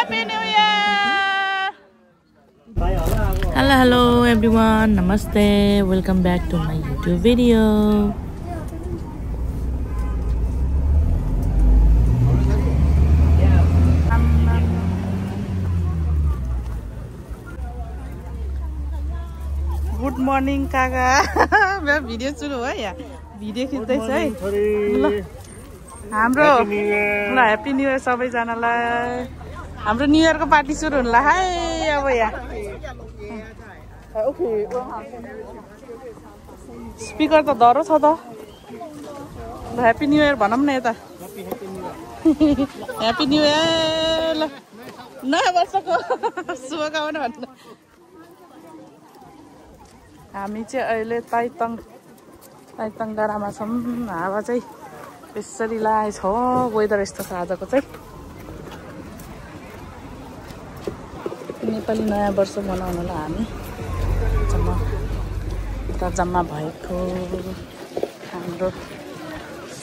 Happy New Year! Hello everyone, namaste, welcome back to my YouTube video. Good morning काका मेरो video सुरु भयो यहाँ भिडियो खिच्दै छ है ल हाम्रो ल ह्यापी न्यू इयर सबैजनालाई हाम्रो न्यू इयर को पार्टी सुरु हुनला है अब यहाँ स्पिकर त डरो छ त ल ह्यापी न्यू इयर भनौँ न यता ह्यापी न्यू इयर ल नयाँ वर्षको शुभकामना भन्नु हामी चाहिँ अहिले ताइतङ डाँडामा छौँ हावा चाहिँ यसरी लागेछ वेदर यस्तो छ आजको चाहिँ नेपाली नयाँ वर्ष मनाउनलाई हामी जम्मा भएको हाम्रो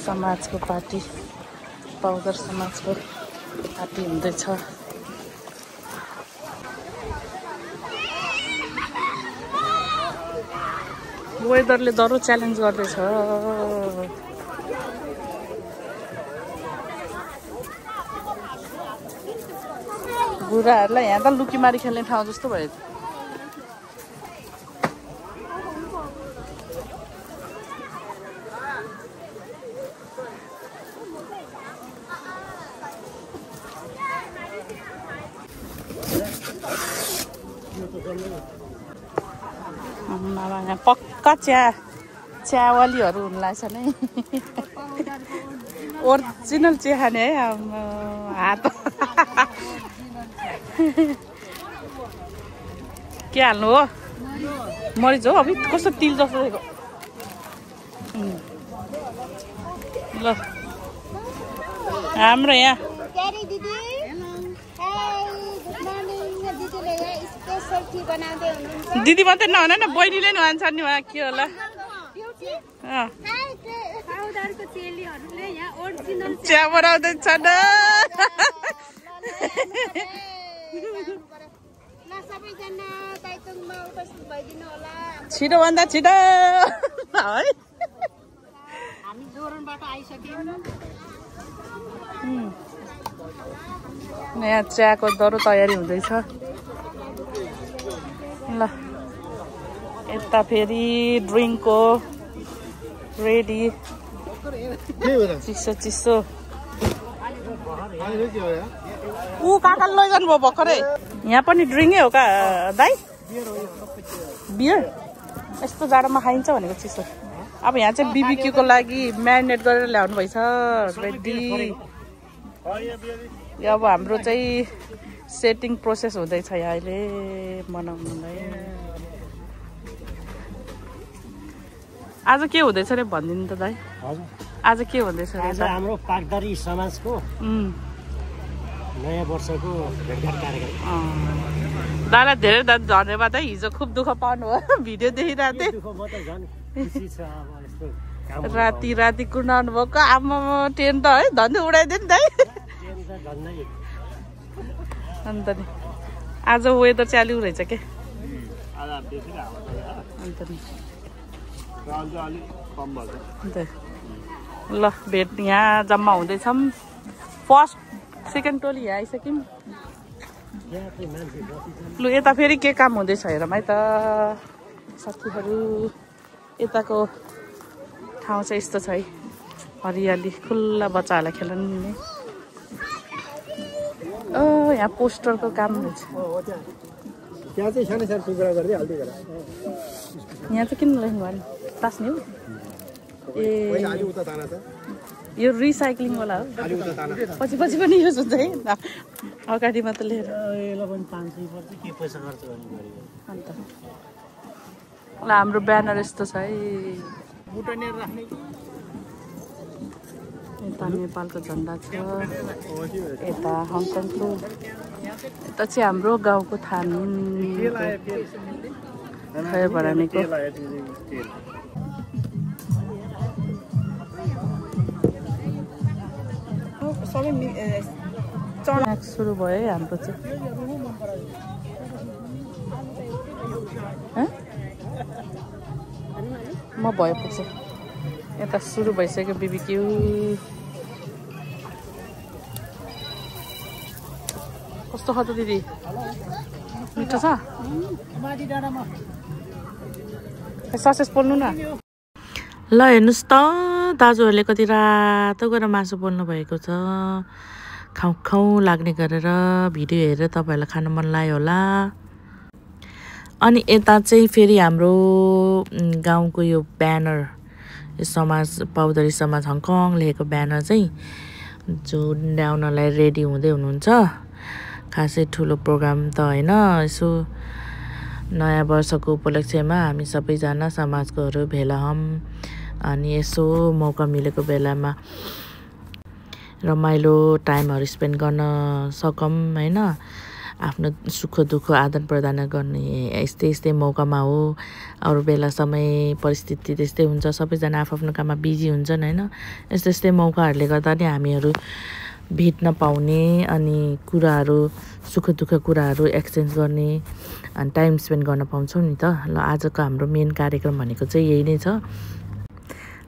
समाजको पार्टी पाउदर समाजको पार्टी हुँदैछ वेदरले डह्रो च्यालेन्ज गर्दैछ बुढाहरूलाई यहाँ त लुकीमारी खेल्ने ठाउँ जस्तो भयो यहाँ पक्का चियावालीहरू हुन लाग्छ नै ओरिजिनल चिया खाने है हात के हाल्नु हो मरिच हो अभी कस्तो तिल जस्तो देखेको ल हाम्रो यहाँ दिदी मात्रै नहुन न बहिनीले नहान्छ नि उहाँ के होला चिया बनाउँदैछ न छिटो भन्दा छिटो है यहाँ चियाको दह्रो तयारी हुँदैछ ल यता फेरि ड्रिङ्कको रेडी चिसो चिसो ऊ काकाले लैजानु भयो भर्खरै यहाँ पनि ड्रिङ्कै हो का दाइ बियर यस्तो जाडोमा खाइन्छ भनेको चिसो अब यहाँ चाहिँ बिबिक्यू को लागि म्यारिनेट गरेर ल्याउनु भएछ रेडी अब हाम्रो चाहिँ सेटिङ प्रोसेस हुँदैछ यहाँ अहिले मनाउनुलाई आज के हुँदैछ रे भनिदिनु त दाइ आज के हुँदैछ रे हाम्रो पाकदारी समाजको नयाँ वर्षको भेटघाट कार्यक्रम दादा धेरै धन्यवाद है हिजो खुब दुःख पाउनु हो भिडियो देखिरहेको थिएँ राति कुर्नाउनु भएको आमा ट्रेन त है धन्दै उडाइदियो नि दाइ अन्त नि आज वेदर चालु रहेछ के अन्त नि ल भेट यहाँ जम्मा हुँदैछौँ फर्स्ट सेकेन्ड टोली यहाँ आइसक्यौँ लु यता फेरि के काम हुँदैछ हेरौँ है त साथीहरू यताको ठाउँ चाहिँ यस्तो छ है हरियाली खुल्ला बच्चाहरूलाई खेल्ने यहाँ पोस्टरको काम रहेछ यहाँ चाहिँ सानो सानो टुक्रा गर्दै हाल्दै होला यहाँ चाहिँ किन लेख्नु भयो तास्ने हो ए यो रिसाइक्लिङ वाला हो पछि पनि युज हुन्छ है अगाडि मात्र लिएर यसलाई पनि 500 पर्छ के पैसा खर्च गर्नु पर्यो अन्त ल हाम्रो ब्यानर यस्तो छ है बुटनेर राख्ने यता नेपालको झन्डा छ यता हङकङको यता चाहिँ हाम्रो गाउँको थान भरानेको सबै सुरु भयो है हाम्रो चाहिँ म भयो पुग्छ यता सुरु भइसक्यो बिबिक्यू कस्तो छ त दिदी मिठो छ ससेज पोल्नु न ल हेर्नुहोस् त दाजुहरूले कति रातो गरेर मासु पोल्नु भएको छ खाउ खाउ लाग्ने गरेर भिडियो हेरेर तपाईँहरूलाई खान मन लाग्यो होला अनि यता चाहिँ फेरि हाम्रो गाउँको यो ब्यानर समाज पाउदरी समाज हङकङ लेखेको ब्यानर चाहिँ झुन्ड्याउनलाई रेडी हुँदै हुनुहुन्छ खासै ठुलो प्रोग्राम त होइन यसो नयाँ वर्षको उपलक्ष्यमा हामी सबैजना समाजकोहरू भेला हौँ अनि यसो मौका मिलेको बेलामा रमाइलो टाइमहरू स्पेन्ड गर्न सकौँ होइन आफ्नो सुख दुःख आदान प्रदान गर्ने यस्तै मौकामा हो अरू बेला समय परिस्थिति त्यस्तै हुन्छ सबैजना आफ्नो काममा बिजी हुन्छन् होइन यस्तै मौकाहरूले गर्दा नि हामीहरू भेट्न पाउने अनि कुराहरू सुख दुःख कुराहरू एक्सचेन्ज गर्ने अनि टाइम स्पेन्ड गर्न पाउँछौँ नि त ल आजको हाम्रो मेन कार्यक्रम भनेको चाहिँ यही नै छ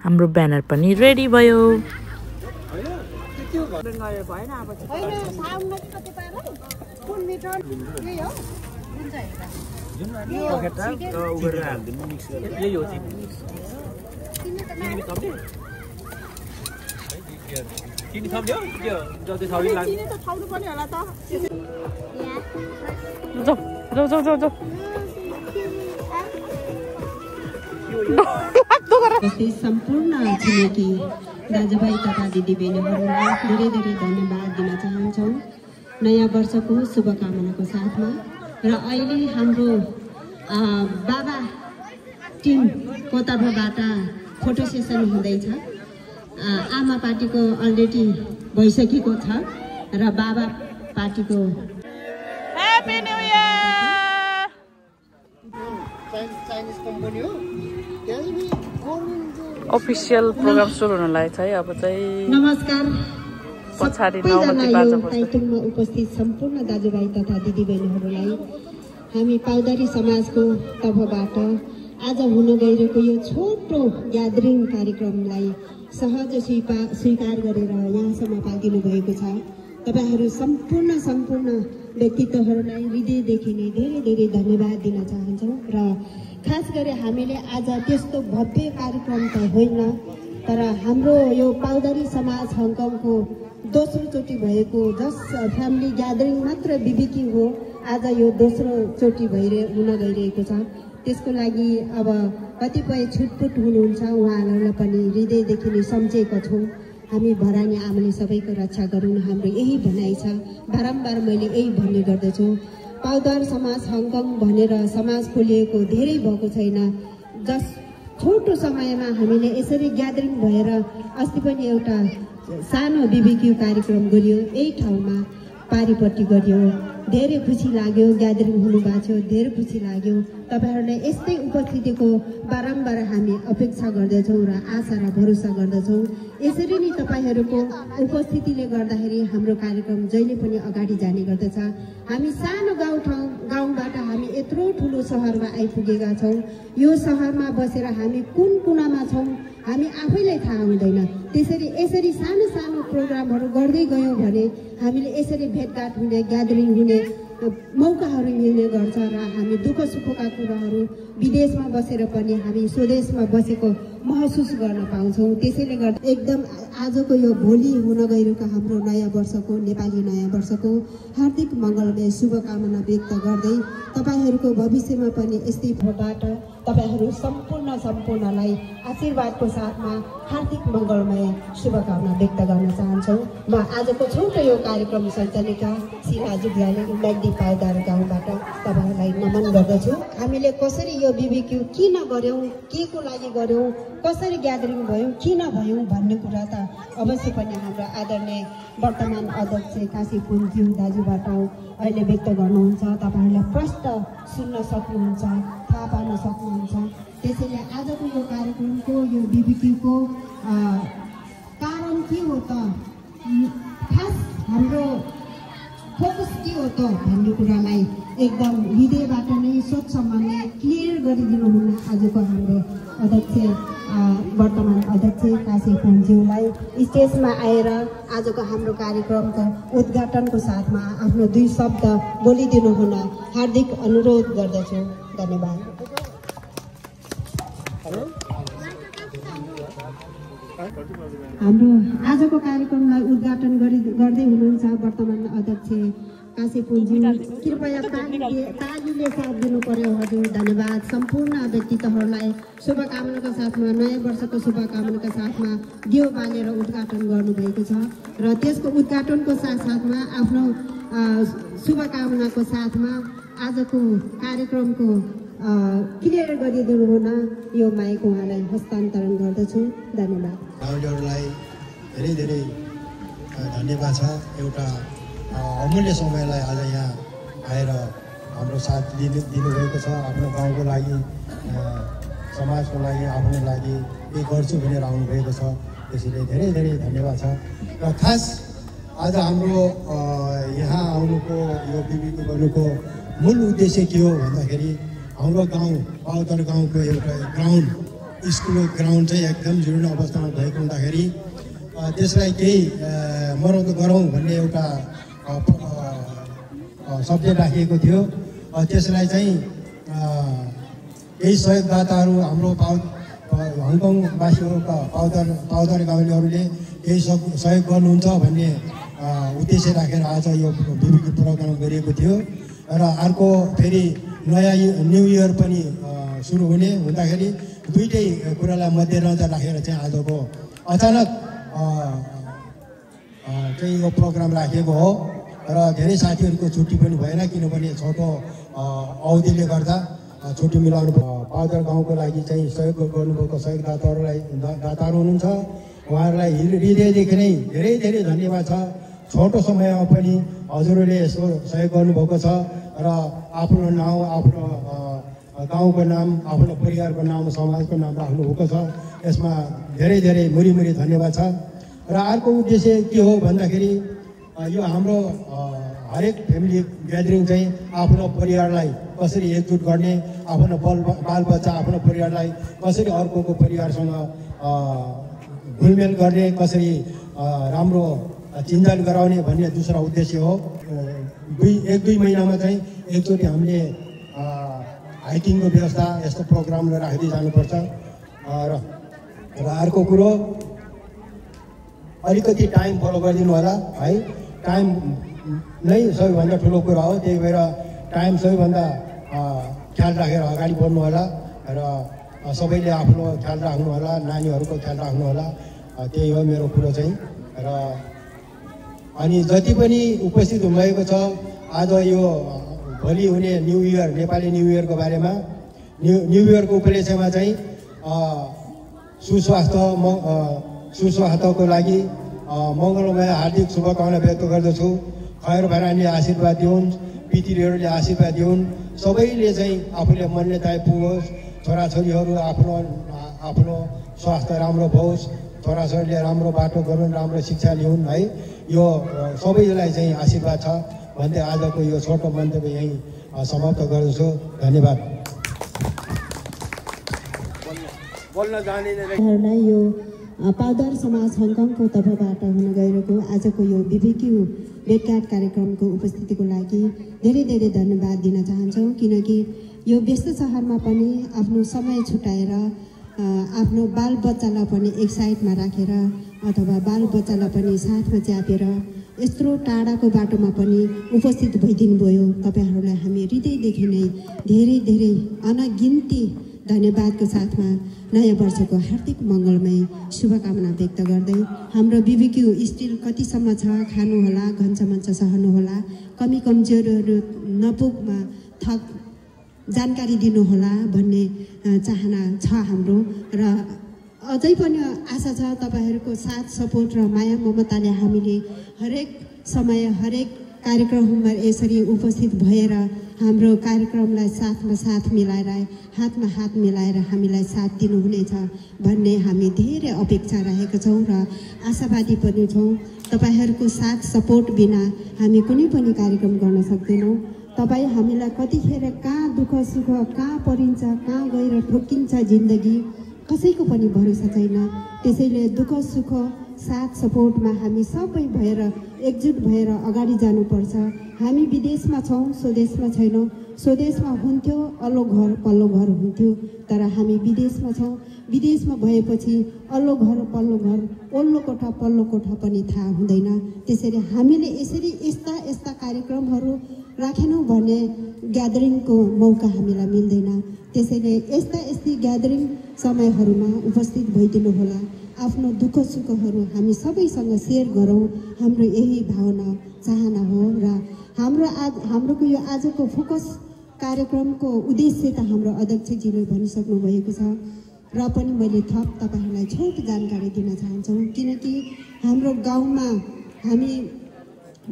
हाम्रो ब्यानर पनि रेडी भयो चिनी थप्दियो त्यो जति थौडी लाग्छ चिनी त थौनु पर्ने होला त जाऊ सम्पूर्ण छिमेकी दाजुभाइ तथा दिदीबहिनीहरूलाई धेरै धेरै धन्यवाद दिन चाहन्छौँ नयाँ वर्षको शुभकामनाको साथमा र अहिले हाम्रो बाबा टिमको तर्फबाट फोटो सेसन हुँदैछ आमा पार्टीको अलरेडी भइसकेको छ र बाबा पार्टीको happy new year Chinese company हो अफिसियल प्रोग्राम सुरु हुन लागेको छ है अब चाहिँ नमस्कार पछाडि 9:05 ताइतुङमा उपस्थित सम्पूर्ण दाजुभाइ तथा दिदीबहिनीहरूलाई हामी पाउदरी समाजको तर्फबाट आज हुन गइरहेको यो छोटो ग्यादरिङ कार्यक्रमलाई सहज स्वीकार गरेर यहाँसम्म पाइदिनु भएको छ तपाईहरू सम्पूर्ण व्यक्तित्वहरूलाई हृदयदेखि नै धेरै धेरै धन्यवाद दिन चाहन्छौँ र खास गरी हामीले आज त्यस्तो भव्य कार्यक्रम त होइन तर हाम्रो यो पाउदरी समाज हङकङको दोस्रो चोटि भएको जस फ्यामिली ग्यादरिङ मात्र बिबिक्यू हो आज यो दोस्रो चोटि हुन गइरहेको छ त्यसको लागि अब कतिपय छुटपुट हुनुहुन्छ उहाँहरूलाई पनि हृदयदेखि नै सम्झेका छौँ हामी भरानी आमाले सबैको रक्षा गरून् हाम्रो यही भनाइ छ बारम्बार मैले यही भन्ने गर्दछु पाउदर समाज हङकङ भनेर समाज खोलिएको धेरै भएको छैन जस छोटो समयमा हामीले यसरी ग्यादरिङ भएर अस्ति पनि एउटा सानो बिबिक्यू कार्यक्रम गरियो यही ठाउँमा पारिपट्टि गरियो धेरै खुसी लाग्यो ग्यादरिङ हुनु भएको छ धेरै खुसी लाग्यो तपाईहरुले यस्तै उपस्थितिको बारम्बार हामी अपेक्षा गर्दछौँ र आशा र भरोसा गर्दछौँ यसरी नै तपाईहरुको उपस्थितिले गर्दाखेरि हाम्रो कार्यक्रम जहिले पनि अगाडि जाने गर्दछ हामी सानो गाउँबाट हामी यत्रो ठुलो शहरमा आइपुगेका छौँ यो शहरमा बसेर हामी कुन कुनामा छौँ हामी आफैलाई थाहा हुँदैन त्यसरी यसरी सानो सानो प्रोग्रामहरु गर्दै गयौं भने हामीले यसरी भेटघाट हुने ग्यादरिङ हुने मौकाहरु मिल्ने गर्छ र हामी दुःख सुखका कुराहरु विदेशमा बसेर पनि हामी स्वदेशमा बसेको महसुस गर्न पाउँछौं त्यसैले गर्दा एकदम आजको यो भोलि हुन गइरहेको हाम्रो नयाँ वर्षको नेपाली नयाँ वर्षको हार्दिक मंगलमय शुभकामना व्यक्त गर्दै तपाईहरुको भविष्यमा पनि यस्तै भोबाट तपाईहरु सम्पूर्णलाई आशीर्वादको साथमा हार्दिक मंगलमय शुभकामना व्यक्त गर्न चाहन्छु म आजको छोटो यो कार्यक्रम सञ्चालिका शिला जुगलाले म्याग्दी पाउदार गाउँबाट तपाईहरुलाई नमन गर्दछु हामीले कसरी यो बिबिक्यू किन गर्यौं के को लागि गर्यौं कसरी ग्यादरिङ भयौं किन भयौं भन्ने कुरा त अवश्य पनि हाम्रो आदरणीय वर्तमान अध्यक्ष काशी पुन्ज्यू दाजुबाट अहिले व्यक्त गर्नुहुन्छ तपाईहरुले प्रश्न सुन्न सक्नुहुन्छ थाहा पाउन सक्नुहुन्छ त्यसैले आजको यो कार्यक्रमको यो बिबिक्यूको कारण के हो त खास हाम्रो फोकस के हो त भन्ने कुरालाई एकदम हृदयबाट नै स्वच्छ मनले क्लियर गरिदिनु हुन आजको हाम्रो अध्यक्ष वर्तमान अध्यक्ष काशी पुञ्ज्यूलाई स्टेजमा आएर आजको हाम्रो कार्यक्रमको उद्घाटनको साथमा आफ्नो 2 शब्द बोलिदिनु हुन हार्दिक अनुरोध गर्दछु। धन्यवाद। हाम्रो आजको कार्यक्रमलाई उद्घाटन गर्दै हुनुहुन्छ वर्तमान अध्यक्ष काशी पुञ्ज्यू। कृपया तालीले साथ दिनु पर्यो हजुर। धन्यवाद। सम्पूर्ण व्यक्तित्वहरूलाई शुभकामनाका साथमा नयाँ वर्षको शुभकामनाका साथमा दियो बालेर उद्घाटन गर्नुभएको छ र त्यसको उद्घाटनको साथसाथमा आफ्नो शुभकामनाको साथमा आजको कार्यक्रमको क्लियर गरिदिनु हुन यो माइक उहाँलाई हस्तान्तरण गर्दछु। धन्यवाद। गाउँलेहरूलाई धेरै धेरै धन्यवाद छ। एउटा अमूल्य समयलाई आज यहाँ आएर हाम्रो साथ दिनुभएको छ। आफ्नो गाउँको लागि, समाजको लागि, आफ्नो लागि केही गर्छु भनेर आउनुभएको छ। त्यसैले धेरै धेरै धन्यवाद छ। र खास आज हाम्रो यहाँ आउनुको यो बिबिक्यू गर्नुको मूल उद्देश्य के हो भन्दाखेरि हाम्रो गाउँ पाउदर गाउँको एउटा ग्राउन्ड स्कुलको ग्राउन्ड चाहिँ एकदम जीर्ण अवस्थामा भएको हुँदाखेरि त्यसलाई केही मर्मत गरौँ भन्ने एउटा सब्जेक्ट राखिएको थियो। त्यसलाई चाहिँ केही सहयोगदाताहरू हाम्रो हङकङवासीहरूका पाउदर गाउँलेहरूले केही सहयोग गर्नुहुन्छ भन्ने उद्देश्य राखेर आज यो बिबिक्यू प्रोग्राम गरिएको थियो। र अर्को फेरि नयाँ न्यू इयर पनि सुरु हुँदाखेरि दुईटै कुरालाई मध्यनजर राखेर चाहिँ आजको अचानक चाहिँ यो प्रोग्राम राखिएको हो। र धेरै साथीहरूको छुट्टी पनि भएन, किनभने छोटो अवधिले गर्दा छुट्टी मिलाउनु पाउदर गाउँको लागि चाहिँ सहयोग गर्नुभएको दाताहरू हुनुहुन्छ। उहाँहरूलाई हृदयदेखि नै धेरै धेरै धन्यवाद छ। छोटो समयमा पनि हजुरहरूले यसो सहयोग गर्नुभएको छ र आफ्नो नाउँ, आफ्नो गाउँको नाम, आफ्नो परिवारको नाम, समाजको नाम राख्नुभएको छ। यसमा धेरै धेरै मुरी धन्यवाद छ। र अर्को उद्देश्य के हो भन्दाखेरि यो हाम्रो हरेक फ्यामिली ग्यादरिङ चाहिँ आफ्नो परिवारलाई कसरी एकजुट गर्ने, आफ्नो बालबच्चा, आफ्नो परिवारलाई कसरी अर्कोको परिवारसँग घुलमेल गर्ने, कसरी राम्रो चिन्जान गराउने भन्ने दूसरा उद्देश्य हो। 1-2 महिनामा चाहिँ एकचोटि हामीले हाइकिङको व्यवस्था यस्तो प्रोग्रामले राख्दै जानुपर्छ। र अर्को कुरो अलिकति टाइम फलो गरिदिनु होला है। टाइम नै सबैभन्दा ठुलो कुरा हो। त्यही भएर टाइम सबैभन्दा ख्याल राखेर अगाडि बढ्नु होला र सबैले आफ्नो ख्याल राख्नु होला, नानीहरूको ख्याल राख्नु होला। त्यही हो मेरो कुरो चाहिँ। र अनि जति पनि उपस्थित हुनुभएको छ आज यो भोलि हुने न्यू इयर, नेपाली न्यू इयरको बारेमा, न्यू इयरको उपलक्ष्यमा चाहिँ सुस्वास्थ्यको लागि मङ्गलमय हार्दिक शुभकामना व्यक्त गर्दछु। खैर भरानी आशीर्वाद दिउन्, पितृहरूले आशीर्वाद दिउन्। सबैले चाहिँ आफूले मान्यता पुगोस्, छोराछोरीहरू आफ्नो स्वास्थ्य राम्रो होस्, छोराछोरीले राम्रो बाटो गरून्, राम्रो शिक्षा लिउन् है। यो सबैलाई चाहिँ आशीर्वाद छ भन्दै आजको यो छोटो मन्तव्य यहीँ समाप्त गर्दछु। धन्यवाद। यो पाउदर समाज हङकङको तर्फबाट हुन गइरहेको आजको यो बिबिक्यू भेटघाट कार्यक्रमको उपस्थितिको लागि धेरै धेरै धन्यवाद दिन चाहन्छौँ। किनकि यो व्यस्त सहरमा पनि आफ्नो समय छुट्याएर आफ्नो बालबच्चालाई पनि एक साइडमा राखेर अथवा बालबच्चालाई पनि साथमा च्यापेर यत्रो टाढाको बाटोमा पनि उपस्थित भइदिनु भयो। तपाईँहरूलाई हामी हृदयदेखि नै धेरै धेरै अनगिन्ती धन्यवादको साथमा नयाँ वर्षको हार्दिक मङ्गलमय शुभकामना व्यक्त गर्दै हाम्रो बिबिक्यू स्टिल कतिसम्म छ खानुहोला, घञ्चमञ्च सहनुहोला, कमी कमजोरहरू नपुगमा थप जानकारी दिनुहोला भन्ने चाहना छ हाम्रो। र अझै पनि आशा छ तपाईँहरूको साथ सपोर्ट र माया ममताले हामीले हरेक समय हरेक कार्यक्रममा यसरी उपस्थित भएर हाम्रो कार्यक्रमलाई साथमा साथ मिलाएर हातमा हात मिलाएर हामीलाई साथ दिनुहुनेछ भन्ने हामी धेरै अपेक्षा राखेका छौँ र आशावादी पनि छौँ। तपाईहरूको साथ सपोर्ट बिना हामी कुनै पनि कार्यक्रम गर्न सक्दैनौँ। तपाईँ हामीलाई कतिखेर कहाँ दुःख सुख कहाँ परिन्छ कहाँ गएर ठोकिन्छ जिन्दगी कसैको पनि भरोसा छैन। त्यसैले दुःख सुख साथ सपोर्टमा हामी सबै भएर एकजुट भएर अगाडि जानुपर्छ। हामी विदेशमा छौँ, स्वदेशमा छैनौँ। स्वदेशमा हुन्थ्यो अल्लो घर पल्लो घर हुन्थ्यो, तर हामी विदेशमा छौँ। विदेशमा भएपछि अल्लो घर पल्लो घर ओल्लो कोठा पल्लो कोठा पनि थाहा हुँदैन। त्यसैले हामीले यसरी यस्ता कार्यक्रमहरू राखेनौँ भने ग्यादरिङको मौका हामीलाई मिल्दैन। त्यसैले यस्ता ग्यादरिङ समयहरूमा उपस्थित भइदिनु होला। आफ्नो दुःख सुखहरू हामी सबैसँग सेयर गरौँ। हाम्रो यही भावना चाहना हो र हाम्रो यो आजको फोकस कार्यक्रमको उद्देश्य त हाम्रो अध्यक्षजीले भनिसक्नु भएको छ र पनि मैले थप तपाईहरूलाई छोटो जानकारी दिन चाहन्छौँ। किनकि हाम्रो गाउँमा हामी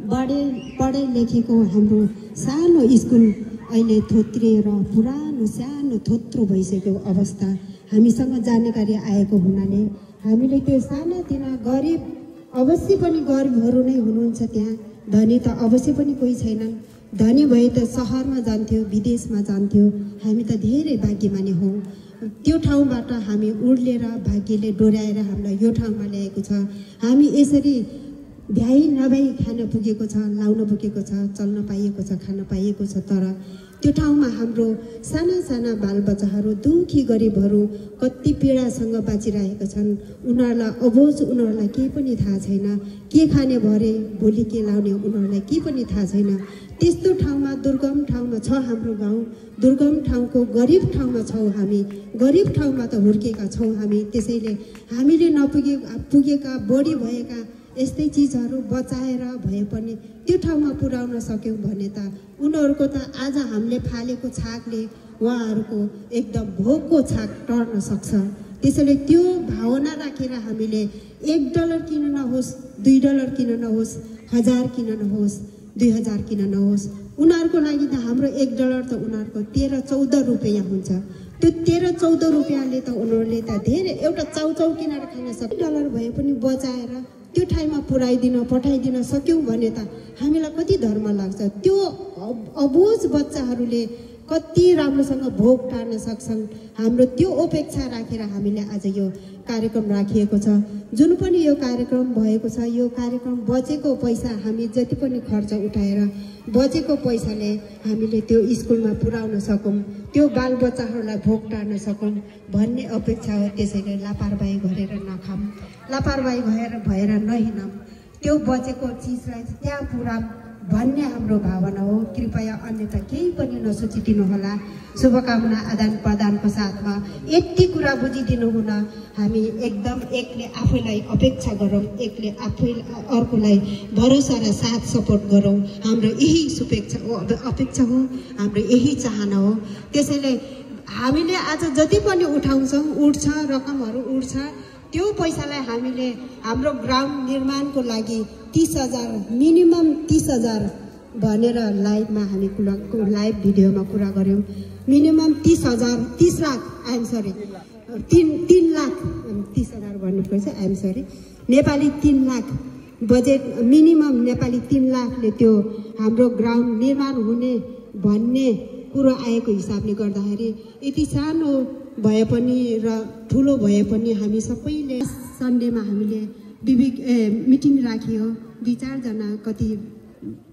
पढे लेखेको हाम्रो सानो स्कुल अहिले थोत्रिएर पुरानो सानो थोत्रो भइसकेको अवस्था हामीसँग जानकारी आएको हुनाले हामीले त्यो सानातिना गरिब अवश्य पनि गरिबहरू नै हुनुहुन्छ। त्यहाँ धनी त अवश्य पनि कोही छैनन्। धनी भए त सहरमा जान्थ्यो, विदेशमा जान्थ्यो। हामी त धेरै भाग्यमानी हौँ। त्यो ठाउँबाट हामी उर्लेर भाग्यले डोर्याएर हामीलाई यो ठाउँमा ल्याएको छ। हामी यसरी भ्याइ नभ्याइ खान पुगेको छ, लाउन पुगेको छ, चल्न पाइएको छ, खान पाइएको छ। तर त्यो ठाउँमा हाम्रो साना बालबच्चाहरू दुखी गरिबहरू कति पीडासँग बाँचिरहेका छन्। उनीहरूलाई अबोज उनीहरूलाई केही पनि थाहा छैन। के खाने भरे भोलि के लाउने उनीहरूलाई केही पनि थाहा छैन। त्यस्तो ठाउँमा दुर्गम ठाउँमा छ हाम्रो गाउँ। दुर्गम ठाउँको गरिब ठाउँमा छौँ हामी। गरिब ठाउँमा त हुर्केका छौँ हामी। त्यसैले हामीले पुगेका बढी भएका यस्तै चिजहरू बचाएर भए पनि त्यो ठाउँमा पुर्याउन सक्यौँ भने त उनीहरूको त आज हामीले फालेको छाकले उहाँहरूको एकदम भोकको छाक टर्न सक्छ। त्यसैले त्यो भावना राखेर हामीले $1 किन नहोस्, $2 किन नहोस्, 1000 किन नहोस्, 2000 किन नहोस्, उनीहरूको लागि त हाम्रो $1 त उनीहरूको 13-14 रुपियाँ हुन्छ। त्यो 13-14 रुपियाँले त उनीहरूले त धेरै एउटा चाउचाउ किनेर खान सक्छ। $1 भए पनि बचाएर त्यो ठाउँमा पठाइदिन सक्यौँ भने त हामीलाई कति धर्म लाग्छ। त्यो अबुझ बच्चाहरूले कति राम्रोसँग भोग टार्न सक्छन्। हाम्रो त्यो अपेक्षा राखेर हामीले आज यो कार्यक्रम राखिएको छ। जुन पनि यो कार्यक्रम भएको छ, यो कार्यक्रम बचेको पैसा हामी जति पनि खर्च उठाएर बचेको पैसाले हामीले त्यो स्कुलमा पुर्याउन सकौँ, त्यो बालबच्चाहरूलाई भोग टार्न सकौँ भन्ने अपेक्षा हो। त्यसैले लापरवाही गरेर नखाऊँ, लापरवाही भएर नहिँडौँ, त्यो बचेको चिजलाई त्यहाँ पुर्याऊँ भन्ने हाम्रो भावना हो। कृपया अन्यथा केही पनि नसोचिदिनुहोला। शुभकामना आदान प्रदानको साथमा यति कुरा बुझिदिनु हुन हामी एकदम एकले आफैलाई अपेक्षा गरौँ, एकले अर्कोलाई भरोसा र साथ सपोर्ट गरौँ। हाम्रो यही अपेक्षा हो, हाम्रो यही चाहना हो। त्यसैले हामीले आज जति पनि उठ्छ रकमहरू उठ्छ, त्यो पैसालाई हामीले हाम्रो ग्राउन्ड निर्माणको लागि 30,000 मिनिमम 30,000 भनेर लाइभमा हामी लाइभ भिडियोमा कुरा गऱ्यौँ। मिनिमम 30,000 30 लाख 3 लाख 30,000 भन्नुपर्छ, नेपाली 3 लाख बजेट मिनिमम नेपाली 3 लाखले त्यो हाम्रो ग्राउन्ड निर्माण हुने भन्ने कुरो आएको हिसाबले गर्दाखेरि यति सानो भए पनि र ठुलो भए पनि हामी सबैले सन्डेमा हामीले मिटिङ राखियो। 2-4 जना कति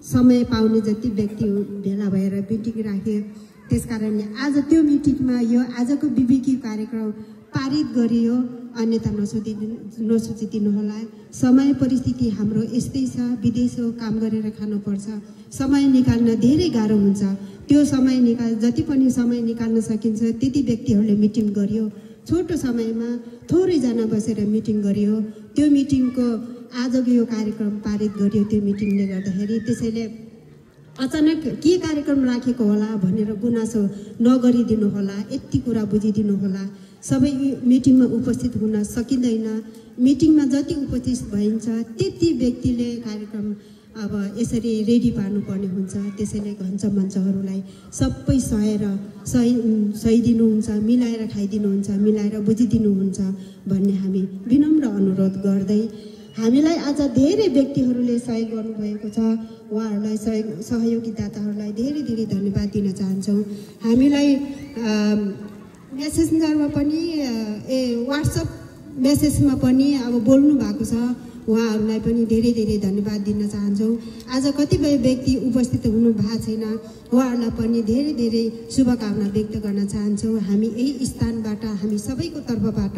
समय पाउने जति व्यक्ति भेला भएर मिटिङ राखियो। त्यसकारणले आज त्यो मिटिङमा यो आजको बिबिक्यू कार्यक्रम पारित गरियो। अन्यथा नसोचिदिनु होला। समय परिस्थिति हाम्रो यस्तै छ, विदेश हो, काम गरेर खानुपर्छ। समय निकाल्न धेरै गाह्रो हुन्छ। त्यो जति पनि समय निकाल्न सकिन्छ त्यति व्यक्तिहरूले मिटिङ गरियो। छोटो समयमा थोरैजना बसेर मिटिङ गरियो। त्यो मिटिङको आजको यो कार्यक्रम पारित गरियो त्यो मिटिङले गर्दाखेरि। त्यसैले अचानक के कार्यक्रम राखेको होला भनेर गुनासो नगरिदिनु होला। यति कुरा बुझिदिनु होला। सबै मिटिङमा उपस्थित हुन सकिँदैन। मिटिङमा जति उपस्थित भइन्छ त्यति व्यक्तिले कार्यक्रम अब यसरी रेडी पार्नुपर्ने हुन्छ। त्यसैले घञ्च मञ्चहरूलाई सबै सहिदिनुहुन्छ, मिलाएर खाइदिनुहुन्छ, मिलाएर बुझिदिनुहुन्छ भन्ने हामी विनम्र अनुरोध गर्दै हामीलाई आज धेरै व्यक्तिहरूले सहयोग गर्नुभएको छ। उहाँहरूलाई सहयोगी दाताहरूलाई धेरै धेरै धन्यवाद दिन चाहन्छौँ। हामीलाई मेसेन्जरमा पनि व्हाट्सएप मेसेजमा पनि अब बोल्नु भएको छ, उहाँहरूलाई पनि धेरै धेरै धन्यवाद दिन चाहन्छौँ। आज कतिपय व्यक्ति उपस्थित हुनु भएको छैन, उहाँहरूलाई पनि धेरै धेरै शुभकामना व्यक्त गर्न चाहन्छौँ। हामी यही स्थानबाट हामी सबैको तर्फबाट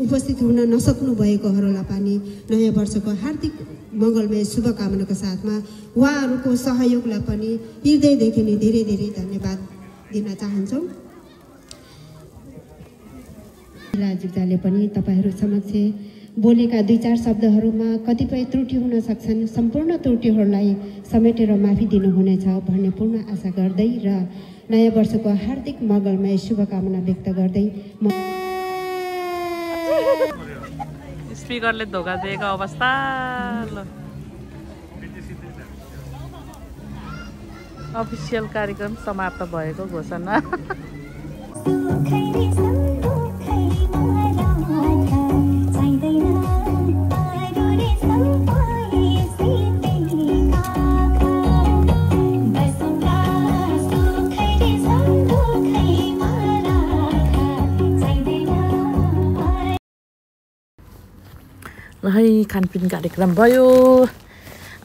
उपस्थित हुन नसक्नु भएकोहरूलाई पनि नयाँ वर्षको हार्दिक मङ्गलमय शुभकामनाको साथमा उहाँहरूको सहयोगलाई पनि हृदयदेखि नै धेरै धेरै धन्यवाद दिन चाहन्छौँ। राजुदाले पनि तपाईँहरू समक्ष बोलेका 2-4 शब्दहरूमा कतिपय त्रुटि हुन सक्छन्, सम्पूर्ण त्रुटिहरूलाई समेटेर माफी दिनुहुनेछ भन्ने पूर्ण आशा गर्दै र नयाँ वर्षको हार्दिक मङ्गलमय शुभकामना व्यक्त गर्दै स्पिकरले धोका दिएको अवस्था। अफिसियल कार्यक्रम समाप्त भएको घोषणा। है खानपिन कार्यक्रम भयो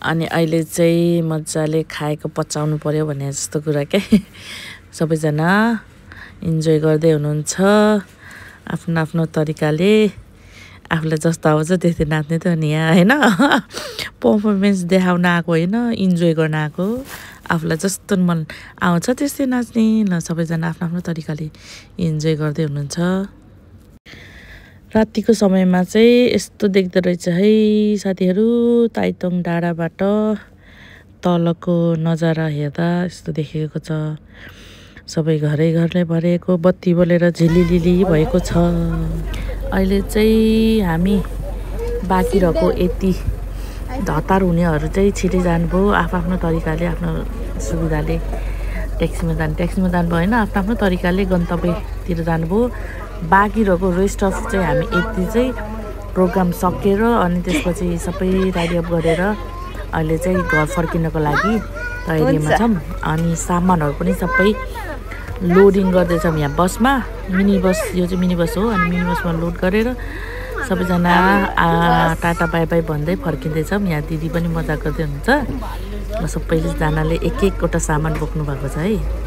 अनि अहिले चाहिँ मजाले खाएको पचाउनु पर्यो भने जस्तो कुरा के सबैजना इन्जोय गर्दै हुनुहुन्छ आफ्नो आफ्नो तरिकाले। आफूलाई जस्तो आउँछ त्यस्तै नाच्ने त नि यहाँ होइन, पर्फर्मेन्स देखाउन आएको होइन, इन्जोय गर्न आएको। आफूलाई जस्तो मन आउँछ त्यस्तै नाच्ने। ल सबैजना आफ्नो आफ्नो तरिकाले इन्जोय गर्दै हुनुहुन्छ। रातिको समयमा चाहिँ यस्तो देख्दो रहेछ है साथीहरू, ताइतोङ डाँडाबाट तलको नजारा हेर्दा यस्तो देखेको छ। सबै घरै घरले भरेको बत्ती बलेर झिलिलिली भएको छ। अहिले चाहिँ हामी बाँकी रहेको यति हतार हुनेहरू चाहिँ छिटै जानुभयो आफ्नो तरिकाले, आफ्नो सुविधाले। ट्याक्सीमा जानु भएन, आफ्नो तरिकाले गन्तव्यतिर जानुभयो। बाँकी रहेको रेस्ट अफ चाहिँ हामी यति चाहिँ प्रोग्राम सकेर अनि त्यसपछि सबै रेडी अप गरेर अहिले चाहिँ घर फर्किनको लागि तयारीमा छौँ। अनि सामानहरू पनि सबै लोडिङ गर्दैछौँ यहाँ बसमा। मिनी बस, यो चाहिँ मिनी बस हो। अनि मिनी बसमा लोड गरेर सबैजना टाटा बाई बाई भन्दै फर्किँदैछौँ। यहाँ दिदी पनि मजा गर्दै हुनुहुन्छ। सबैजनाले एक एकवटा सामान बोक्नु भएको छ है।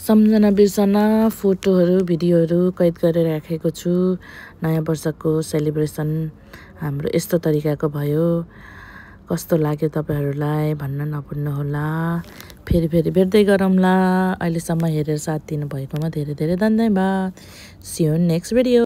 सम्झना बिर्सना फोटोहरू भिडियोहरू कैद गरेर राखेको छु। नयाँ वर्षको सेलिब्रेसन हाम्रो यस्तो तरिकाको भयो। कस्तो लाग्यो तपाईँहरूलाई भन्न नभुल्नुहोला। फेरि भेट्दै गरौँला। अहिलेसम्म हेरेर साथ दिनुभएकोमा धेरै धेरै धन्यवाद। See you next video.